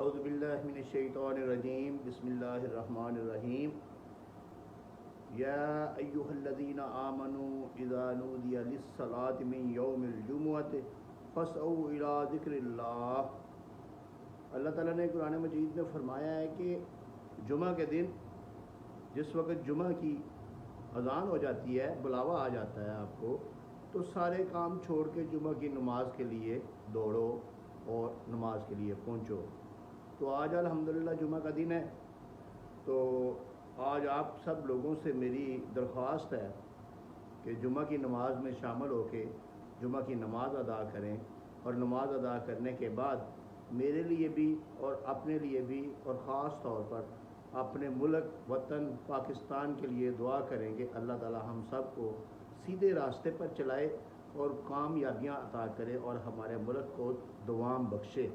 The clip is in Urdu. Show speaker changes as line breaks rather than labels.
اعوذ باللہ من الشیطان الرجیم بسم اللہ الرحمن الرحیم یا ایہا الذین آمنوا اذا نودی للصلاة من یوم الجمعۃ فاسعوا الی ذکر اللہ۔ اللہ تعالیٰ نے قرآن مجید میں فرمایا ہے کہ جمعہ کے دن جس وقت جمعہ کی اذان ہو جاتی ہے، بلاوا آ جاتا ہے آپ کو، تو سارے کام چھوڑ کے جمعہ کی نماز کے لیے دوڑو اور نماز کے لیے پہنچو۔ تو آج الحمدللہ جمعہ کا دن ہے، تو آج آپ سب لوگوں سے میری درخواست ہے کہ جمعہ کی نماز میں شامل ہو کے جمعہ کی نماز ادا کریں، اور نماز ادا کرنے کے بعد میرے لیے بھی اور اپنے لیے بھی اور خاص طور پر اپنے ملک وطن پاکستان کے لیے دعا کریں کہ اللہ تعالی ہم سب کو سیدھے راستے پر چلائے اور کامیابیاں عطا کرے اور ہمارے ملک کو دوام بخشے۔